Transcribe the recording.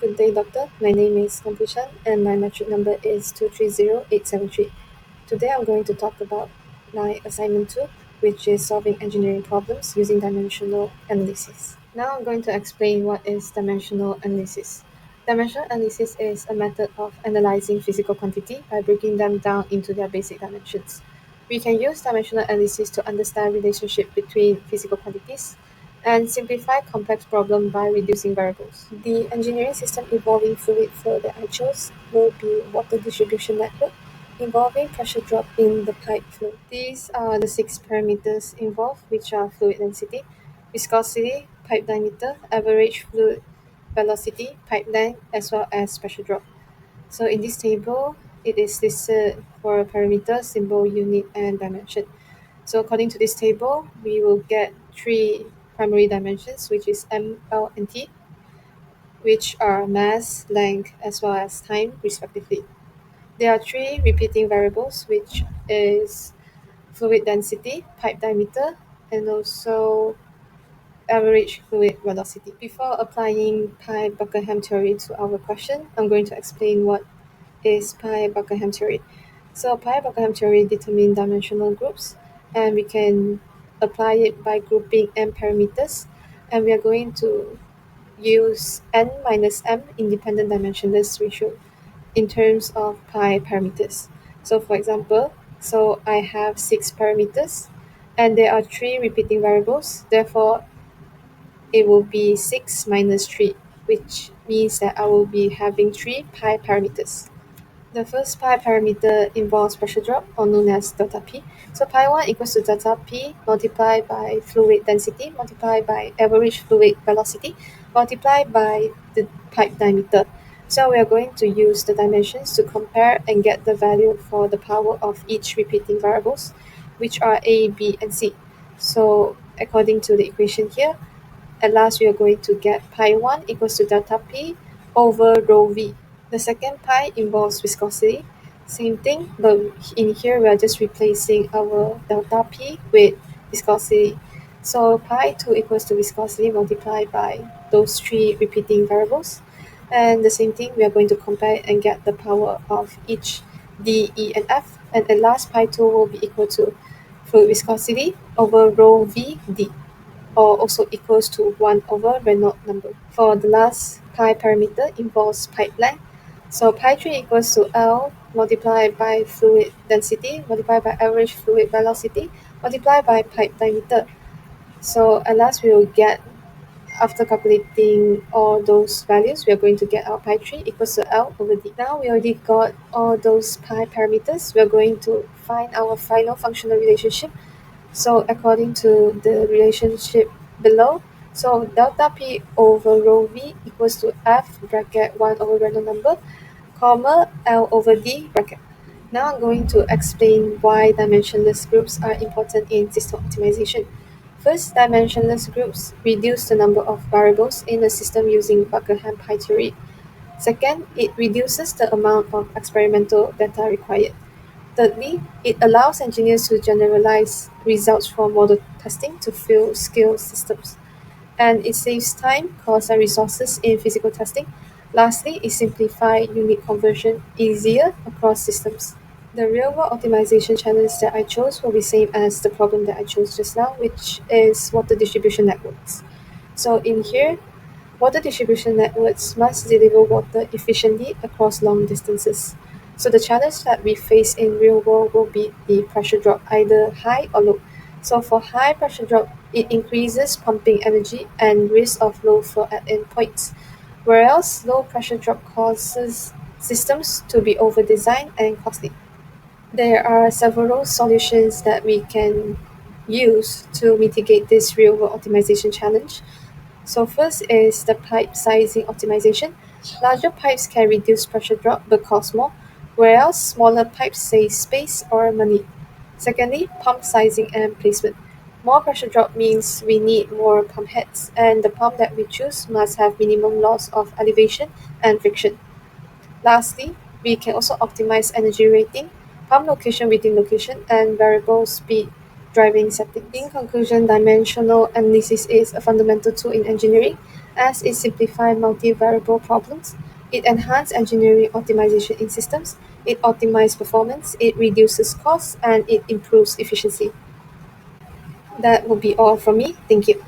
Good day, doctor. My name is Kampushan and my metric number is 230873. Today I'm going to talk about my assignment 2, which is solving engineering problems using dimensional analysis. Now I'm going to explain what is dimensional analysis. Dimensional analysis is a method of analyzing physical quantity by breaking them down into their basic dimensions. We can use dimensional analysis to understand relationship between physical quantities and simplify complex problems by reducing variables. The engineering system involving fluid flow that I chose will be water distribution network involving pressure drop in the pipe flow. These are the six parameters involved, which are fluid density, viscosity, pipe diameter, average fluid velocity, pipe length, as well as pressure drop. So in this table, it is listed for parameter, symbol, unit, and dimension. So according to this table, we will get three primary dimensions, which is M, L, and T, which are mass, length, as well as time, respectively. There are three repeating variables, which is fluid density, pipe diameter, and also average fluid velocity. Before applying pi Buckingham theory to our question, I'm going to explain what is pi Buckingham theory. So pi Buckingham theory determines dimensional groups, and we can apply it by grouping n parameters, and we are going to use n minus m independent dimensionless ratio in terms of pi parameters. So for example, so I have six parameters, and there are three repeating variables. Therefore, it will be 6 minus 3, which means that I will be having three pi parameters. The first pi parameter involves pressure drop, or known as delta P. So pi 1 equals to delta P multiplied by fluid density multiplied by average fluid velocity multiplied by the pipe diameter. So we are going to use the dimensions to compare and get the value for the power of each repeating variables, which are A, B, and C. So according to the equation here, at last we are going to get pi 1 equals to delta P over rho V. The second pi involves viscosity. Same thing, but in here we are just replacing our delta P with viscosity. So pi 2 equals to viscosity multiplied by those three repeating variables. And the same thing, we are going to compare and get the power of each D, E, and F. And at last, pi 2 will be equal to fluid viscosity over rho V D, or also equals to 1 over Reynolds number. For the last pi parameter involves pipe length. So pi 3 equals to L multiplied by fluid density multiplied by average fluid velocity multiplied by pipe diameter. So at last we will get, after calculating all those values, we are going to get our pi 3 equals to L over D. Now we already got all those pi parameters. We are going to find our final functional relationship. So according to the relationship below, so delta P over rho V equals to F bracket 1 over Reynolds number, comma L over D bracket. Now I'm going to explain why dimensionless groups are important in system optimization. First, dimensionless groups reduce the number of variables in a system using Buckingham pi theory. Second, it reduces the amount of experimental data required. Thirdly, it allows engineers to generalize results from model testing to full-scale systems, and it saves time, cost, and resources in physical testing. Lastly, it simplifies unit conversion easier across systems. The real-world optimization challenge that I chose will be same as the problem that I chose just now, which is water distribution networks. So in here, water distribution networks must deliver water efficiently across long distances. So the challenge that we face in real world will be the pressure drop, either high or low. So for high pressure drop, it increases pumping energy and risk of low flow at endpoints, whereas low pressure drop causes systems to be over-designed and costly. There are several solutions that we can use to mitigate this real-world optimization challenge. So first is the pipe sizing optimization. Larger pipes can reduce pressure drop but cost more, whereas smaller pipes save space or money. Secondly, pump sizing and placement. More pressure drop means we need more pump heads, and the pump that we choose must have minimum loss of elevation and friction. Lastly, we can also optimize energy rating, pump location within location, and variable speed driving setting. In conclusion, dimensional analysis is a fundamental tool in engineering as it simplifies multivariable problems. It enhances engineering optimization in systems, it optimizes performance, it reduces costs, and it improves efficiency. That will be all from me. Thank you.